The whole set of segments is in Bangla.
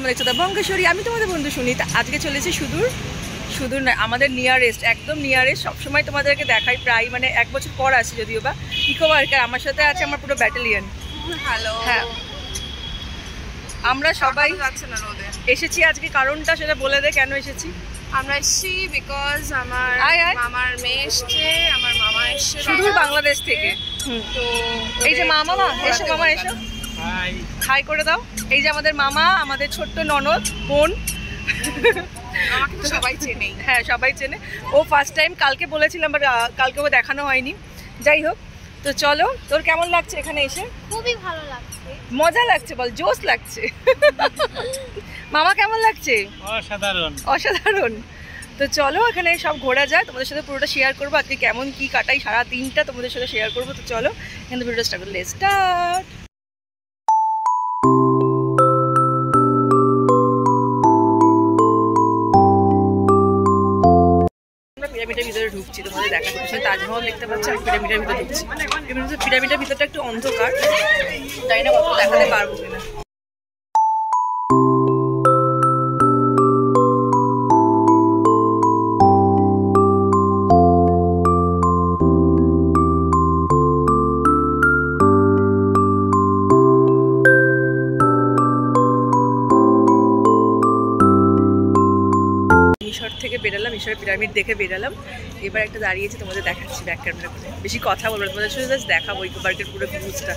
তোমরা দেখছো দ্য বঙ্গেশ্বরী। আমি তোমাদের বন্ধু সুনিতা। আজকে চলেছি সুদূর নয়, আমাদের নিয়ারেস্ট, একদম নিয়ারেস্ট। সবসময় তোমাদেরকে দেখাই, প্রায় মানে 1 বছর পর আসি যদিও বা, ইকো পার্কে। আমার সাথে আছে আমার পুরো ব্যাটালিয়ন। হ্যালো। হ্যাঁ, আমরা সবাই এসেছি আজকে। কারণটা সেটা বলে দে, কেন এসেছি আমরা? এসেছি বিকজ আমার মামার মেয়ে এসছে, আমার মামা এসছে সুদূর বাংলাদেশ থেকে। তো এই যে মামা, এসো মামা, এসো হাই করে দাও। এই যে আমাদের মামা, আমাদের ছোট্ট ননদ বোন। আমাকে তো সবাই চেনে। হ্যাঁ, সবাই চেনে। ও ফার্স্ট টাইম কালকে বলেছিলাম, বাট কালকে ও দেখানো হয়নি। যাই হোক, তো চলো, তোর কেমন লাগছে এখানে এসে? খুবই ভালো লাগছে। মজা লাগছে? বল, জোশ লাগছে। মামা কেমন লাগছে? অসাধারণ অসাধারণ। তো চলো এখানে সব ঘোরা যায়, তোমাদের সাথে পুরোটা শেয়ার করবো আজকে কেমন কি কাটাই সারা দিনটা তোমাদের সাথে শেয়ার করবো। তো চলো এখানে ভিডিওটা স্টার্ট করলে স্টার্ট। পিরামিডের ভিতরে ঢুকছি, তোমাদের দেখাচ্ছি। পিছনে তাজমহল দেখতে পাচ্ছি, আমি পিরামিডের ভিতরে ঢুকছি। পিরামিডের ভিতরটা একটু অন্ধকার, তাই না, কত দেখাতে পারবো কিনা। মিশর থেকে বেরালাম, মিশরের পিরামিড দেখে বেরালাম। এবার একটা দাঁড়িয়েছি, তোমাদের দেখাচ্ছি ব্যাক ক্যামেরা করে। বেশি কথা বলবো, তোমাদের শুধু জাস্ট দেখাবো ইকো পার্কের পুরো ভিউজটা।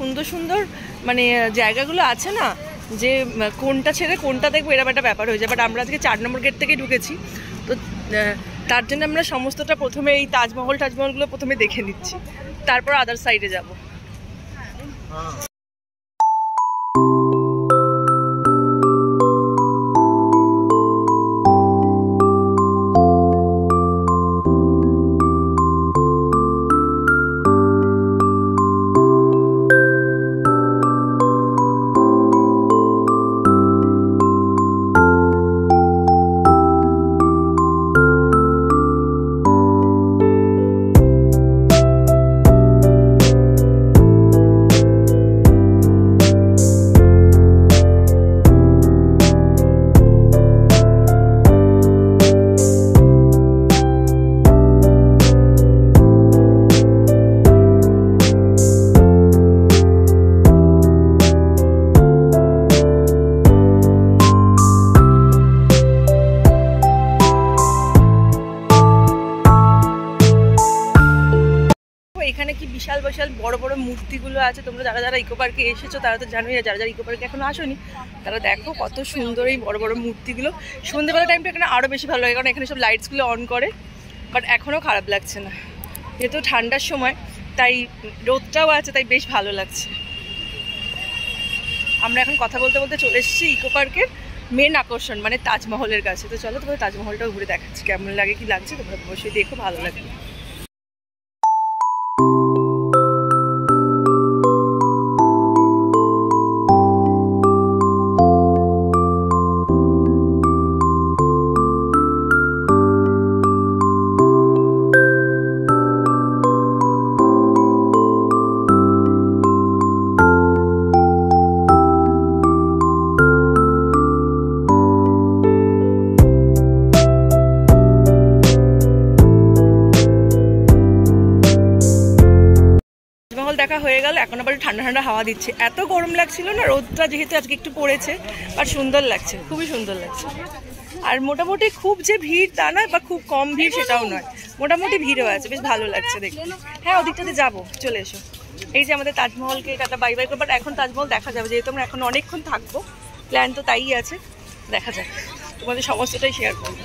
সুন্দর সুন্দর মানে জায়গাগুলো আছে না, যে কোনটা ছেড়ে কোনটা দেখবো এরকম একটা ব্যাপার হয়ে যায়। বাট আমরা আজকে 4 নম্বর গেট থেকে ঢুকেছি, তো তার জন্য আমরা সমস্তটা প্রথমে এই তাজমহলগুলো প্রথমে দেখে নিচ্ছি, তারপর আদার সাইডে যাবো। এখানে কি বিশাল বিশাল বড় বড় মূর্তিগুলো আছে। তোমরা যারা ইকো পার্কে এসেছো তারা তো জানোই, যারা ইকো পার্কে এখনো আসোনি তারা দেখো কত সুন্দর এই বড় বড় মূর্তিগুলো। সন্ধ্যেবেলা টাইমটা এখানে আরও বেশি ভালো লাগে, কারণ এখানে সব লাইটসগুলো অন করে। বাট এখনও খারাপ লাগছে না, যেহেতু ঠান্ডার সময় তাই রোদটাও আছে, তাই বেশ ভালো লাগছে। আমরা এখন কথা বলতে বলতে চলে এসেছি ইকো পার্কের মেন আকর্ষণ মানে তাজমহলের কাছে। তো চলো তোমাদের তাজমহলটাও ঘুরে দেখাচ্ছি কেমন লাগে, কি লাগছে তোমরা অবশ্যই দেখো, ভালো লাগবে। দেখা হয়ে গেল, এখন আবার ঠান্ডা ঠান্ডা হাওয়া দিচ্ছে। এত গরম লাগছিল না, রোদটা যেহেতু আজকে একটু পড়েছে, আর সুন্দর লাগছে, খুবই সুন্দর লাগছে। আর মোটামুটি খুব যে ভিড় তা নয়, বা খুব কম ভিড় সেটাও নয়, মোটামুটি ভিড়ও আছে, বেশ ভালো লাগছে দেখতে। হ্যাঁ, ওদিকটাতে যাবো, চলে এসো। এই যে আমাদের তাজমহলকে টাটা বাই বাই করবো, বাট এখন তাজমহল দেখা যাবে, যেহেতু আমরা এখন অনেকক্ষণ থাকবো, প্ল্যান তো তাই আছে, দেখা যাক, তোমাদের সমস্তটাই শেয়ার করবো।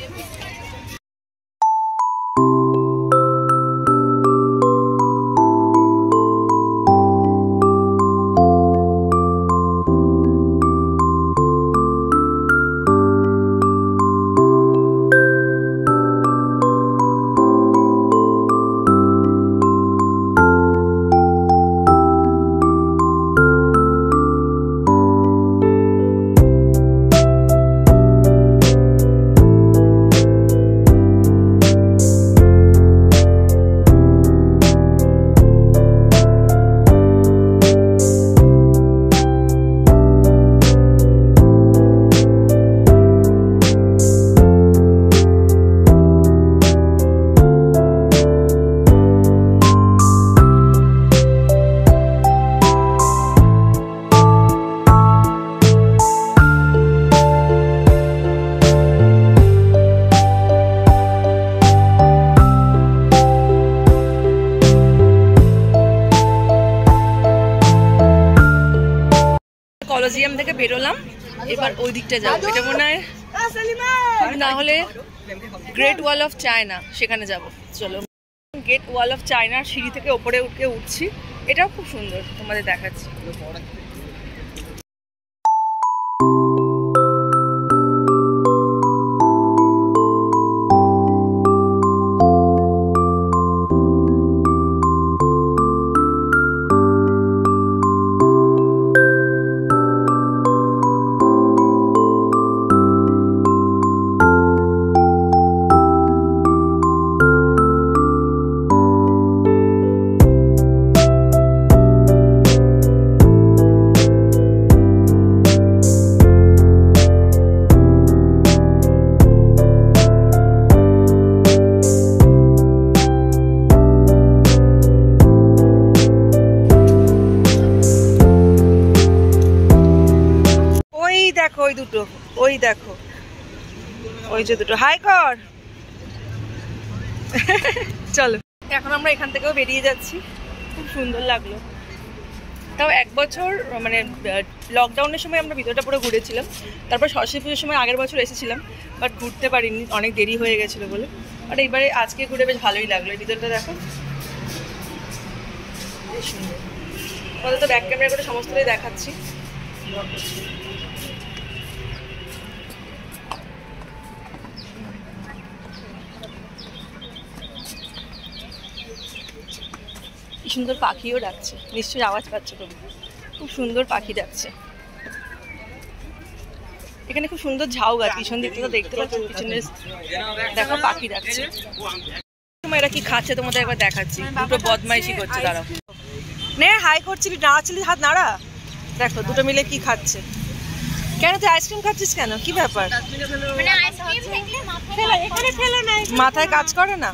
কলোজিয়াম থেকে বেরোলাম, এবার ওই দিকটা যাবো, এটা মনে হয় না হলে গ্রেট ওয়াল অফ চায়না, সেখানে যাব। চলো, গ্রেট ওয়াল অফ চায়নার সিঁড়ি থেকে ওপরে উঠছি, এটাও খুব সুন্দর, তোমাদের দেখাচ্ছি। দেখো ওই দুটো, ওই দেখো ওই যে দুটো, হাই কর। চলো, এখন আমরা এখান থেকেও বেরিয়ে যাচ্ছি, খুব সুন্দর লাগলো। তাও এক বছর মানে লকডাউনের সময় আমরা ভিতরটা পুরো ঘুরেছিলাম, তারপর সরস্বতী পুজোর সময় আগের বছর এসেছিলাম, বাট ঘুরতে পারিনি, অনেক দেরি হয়ে গেছিলো বলে। আর এইবারে আজকে ঘুরে বেশ ভালোই লাগলো। এই ভিতরটা দেখো, বেশ সুন্দর। আমাদের তো ব্যাক ক্যামেরা করে সমস্তটাই দেখাচ্ছি। কি সুন্দর পাখিও ডাকছে, নিশ্চয়ই আওয়াজ পাচ্ছ তোমরা, খুব সুন্দর পাখি ডাকছে। এখানে খুব সুন্দর ঝাউ গাছ, পিছন দিক থেকে দেখতে পাচ্ছ, পিছনে দেখো পাখি ডাকছে। এরা কি খাচ্ছে তোমাদের একবার দেখাচ্ছি, দুটো বদমাইশি করছে। দাঁড়াও, নে হাই করছিলি, নাড়াচ্ছিলি হাত নাড়া। দেখো দুটো মিলে কি খাচ্ছে। কেন তুই আইসক্রিম খাচ্ছিস কেন, কি ব্যাপার? মাথায় কাজ করে না?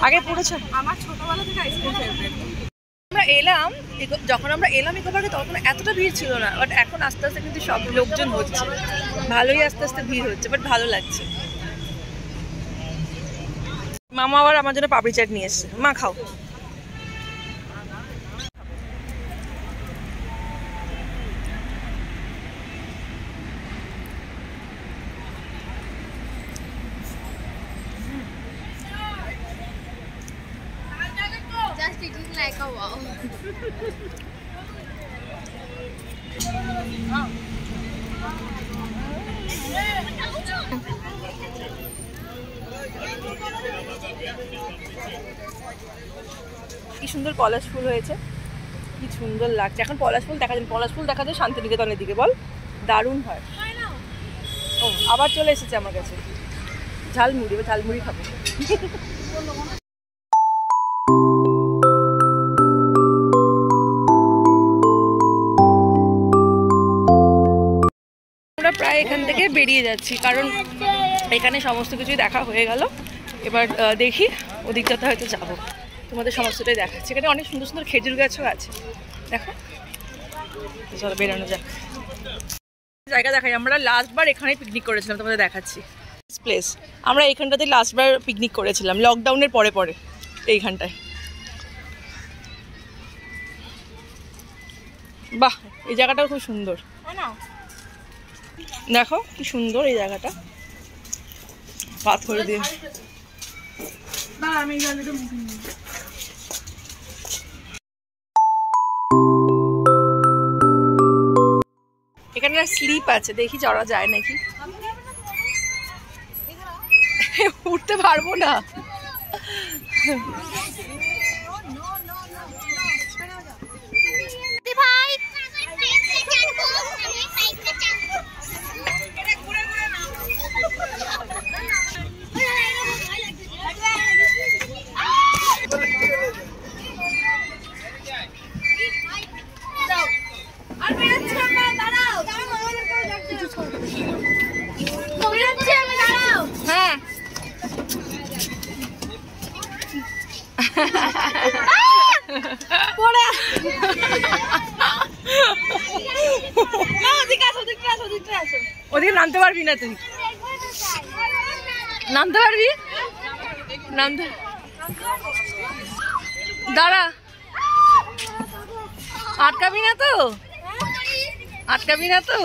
আগে পড়েছ? আমার ছোটবেলা থেকে আইসক্রিম ফেভারিট। আমরা এলাম, যখন আমরা এলাম ইকো পার্কে তখন এতটা ভিড় ছিল না, বাট এখন আস্তে আস্তে কিন্তু সব লোকজন হচ্ছে, ভালোই আস্তে আস্তে ভিড় হচ্ছে, বাট ভালো লাগছে। মামা আবার আমার জন্য পাপড়ি চাট নিয়ে এসছে, মা খাও। Like a wow. কি সুন্দর পলাশ ফুল হয়েছে, কি সুন্দর লাগছে। এখন পলাশ ফুল দেখা যায়, পলাশ ফুল দেখা যায় শান্তিনিকেতনের দিকে, বল দারুণ হয়। ও আবার চলে এসেছে আমার কাছে ঝালমুড়ি, ঝালমুড়ি খাবো। আমরা প্রায় এখান থেকে বেরিয়ে যাচ্ছি, কারণ এখানে সমস্ত কিছুই দেখা হয়ে গেল। এবার দেখি ওদিকটাতে হয়তো যাবো, তোমাদের সমস্তটাই দেখাচ্ছি। এখানে অনেক সুন্দর সুন্দর খেজুর গাছও আছে, দেখো। চলো বেরোনো যাক। জায়গা দেখাই, আমরা লাস্টবার এখানে পিকনিক করেছিলাম, তোমাদের দেখাচ্ছি প্লেস। আমরা এইখানটাতে লাস্টবার পিকনিক করেছিলাম লকডাউনের পরে পরে, এইখানটায়। বাহ, এই জায়গাটাও খুব সুন্দর, দেখো কি সুন্দর এই জায়গাটা, পাথর দিয়ে। এখানে স্লিপ আছে, দেখি চড়া যায় নাকি। উঠতে পারবো না। হ্যাঁ ওদিকে নামতে পারবি না তুই? নামতে পারবি? নামতে দাঁড়া, আটকাবি না তো? আটকাবি না তো?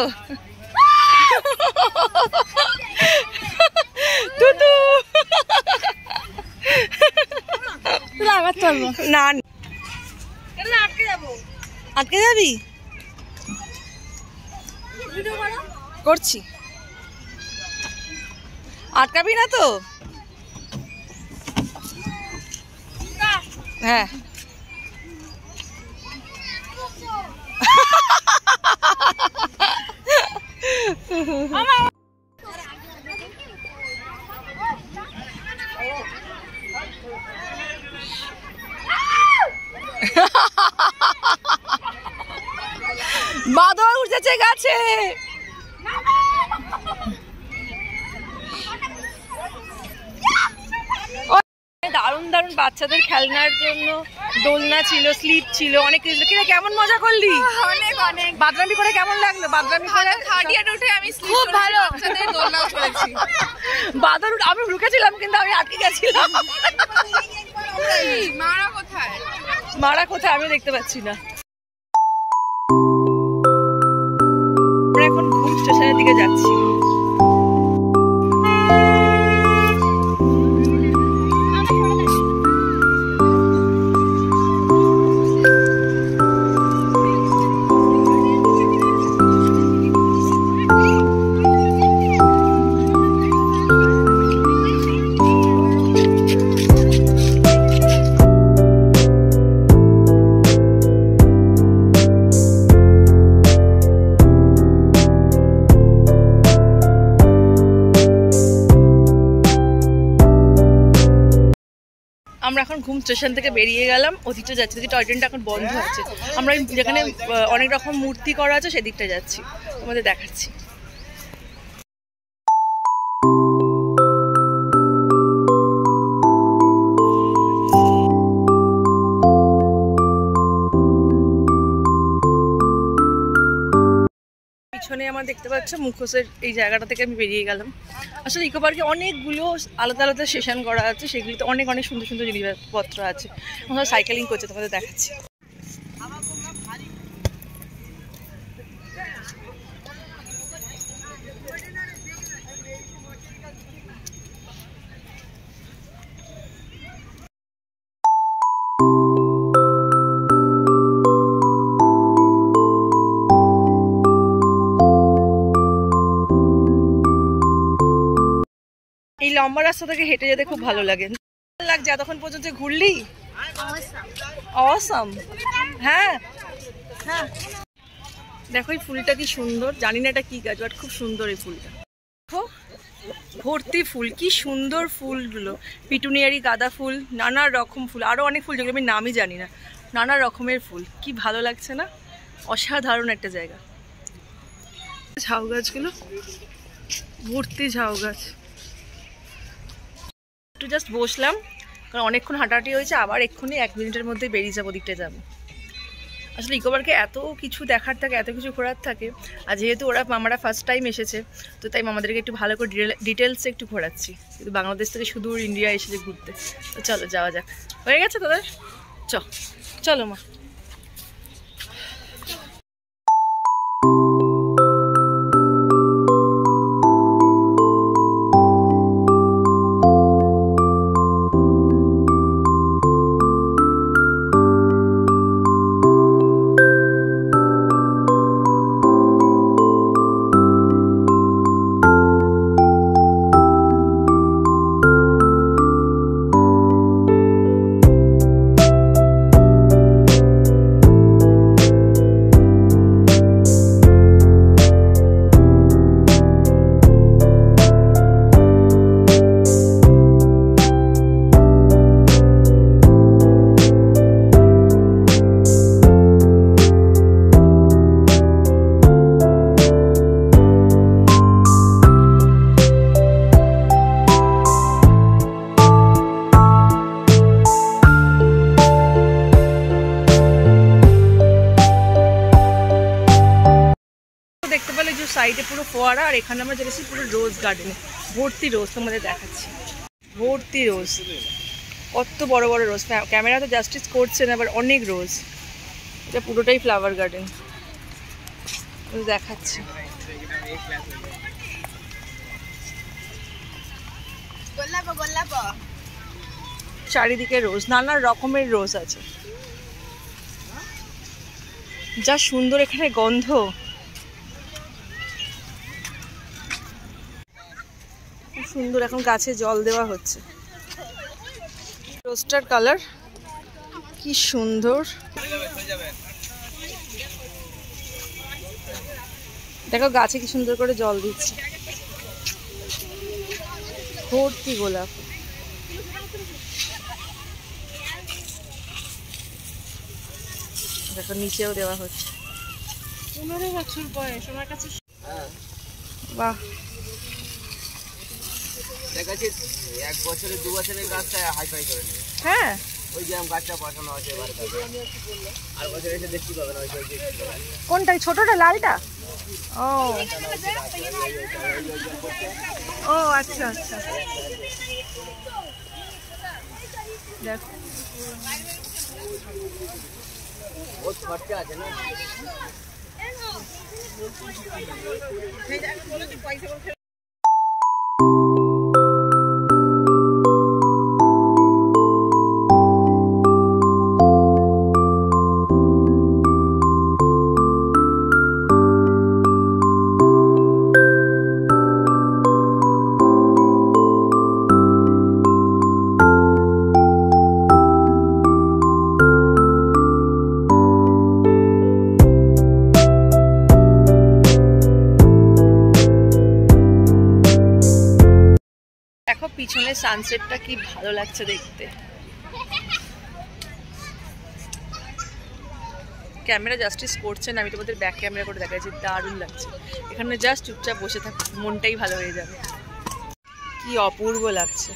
তুতু আবার চলবো না, আটকে যাবো। আটকে যাবি? করছি, আটকাবি না তো? হ্যাঁ বাদর উঠেছে গাছে। দারুণ দারুণ বাচ্চাদের খেলনার জন্য দোলনা ছিল, স্লিপ ছিল, অনেক কিছু ছিল। কিরে কেমন মজা করলি? অনেক অনেক। বাদরামি করে কেমন লাগলো? বাদরামি করে খাটিয়ে উঠে আমি খুব ভালো বাচ্চাদের দোলনাও চড়েছি। বাদর আমি ঢুকেছিলাম কিন্তু আমি আটকে গেছিলাম। মারা কোথায়? মারা কোথায় আমি দেখতে পাচ্ছি না। আমরা এখন ঘুম স্টেশনের দিকে যাচ্ছি। আমরা এখন ঘুম স্টেশন থেকে বেরিয়ে গেলাম, ওদিকটা যাচ্ছি। ওদিকে টয় ট্রেনটা এখন বন্ধ আছে। আমরা যেখানে অনেক রকম মূর্তি করা আছে সেদিকটা যাচ্ছি, তোমাদের দেখাচ্ছি। পিছনে আমার দেখতে পাচ্ছ মুখোশের এই জায়গাটা থেকে আমি বেরিয়ে গেলাম। আসলে ইকো পার্কে অনেকগুলো আলাদা আলাদা সেশন করা আছে, সেগুলিতে অনেক অনেক সুন্দর সুন্দর জিনিসপত্র আছে। আমরা সাইকেলিং করছে, তোমাদের দেখাচ্ছি। এই লম্বা রাস্তা থেকে হেঁটে যেতে খুব ভালো লাগে। লাগছে এতক্ষণ পর্যন্ত ঘুরলি? অসাম। হ্যাঁ হ্যাঁ, দেখো এই ফুলটা কি সুন্দর, জানি না এটা কি গাছ, বাট খুব সুন্দর এই ফুলটা। দেখো ভর্তি ফুল, কি সুন্দর ফুলগুলো, পিটুনিয়ারি, গাঁদা ফুল, নানা রকম ফুল, আরো অনেক ফুল যেগুলো আমি নামই জানি না, নানা রকমের ফুল। কি ভালো লাগছে না? অসাধারণ একটা জায়গা। ঝাউ গাছগুলো ভর্তি, ঝাউ গাছ। একটু জাস্ট বসলাম, কারণ অনেকক্ষণ হাঁটাহাঁটি হয়েছে, আবার এক্ষুনি 1 মিনিটের মধ্যে বেরিয়ে যাবো, দিকটা যাবো। আসলে ইকো পার্কে এত কিছু দেখার থাকে, এত কিছু ঘোরার থাকে, আর যেহেতু মামারা ফার্স্ট টাইম এসেছে তো তাই মামাদেরকে একটু ভালো করে ডিটেলসে একটু ঘোরাচ্ছি। কিন্তু বাংলাদেশ থেকে শুধু ইন্ডিয়া এসেছে ঘুরতে। তো চলো যাওয়া যাক। হয়ে গেছে তোদের? চলো মা। দেখতে পেলে যে সাইডে পুরো ফোয়ারা, আর এখানে আমরা চলেছি পুরো রোজ গার্ডেনে। ভর্তি রোজ তোমাদের দেখাচ্ছি, ভর্তি রোজ, কত বড় বড় রোজ। ক্যামেরা তো জাস্টিস করছে না, আবার অনেক রোজ। এটা পুরোটাই ফ্লাওয়ার গার্ডেন দেখাচ্ছি। চারিদিকে রোজ, নানা রকমের রোজ আছে। যা সুন্দর এখানে গন্ধ। সুন্দর, এখন গাছে জল দেওয়া হচ্ছে। রোজটার কালার কি সুন্দর, দেখো গাছে কি সুন্দর করে জল দিচ্ছে। ভর্তি গোলাপ। দেখো নিচেও দেওয়া হচ্ছে। 15 বছর বয়স আমার কাছে। বাহ, দেখাচ্ছি 1 বছরে 2 বছরের গাছটা হাইফাই করে নেবে। হ্যাঁ, ওই যে গাছটা বসানো আছে এবার আর বছর এসে দেখতে পাবে না। কোনটা? ছোটটা লালটা? ও ও আচ্ছা আচ্ছা, দেখো বহুত খরচা আছে না। দেখো পিছনে সানসেটটা কি ভালো লাগছে দেখতে। ক্যামেরা জাস্টিস করছে না, আমি তোমাদের ব্যাক ক্যামেরা করে দেখাচ্ছি। দারুণ লাগছে এখানে, জাস্ট চুপচাপ বসে থাকো, মনটাই ভালো হয়ে যাবে। কি অপূর্ব লাগছে।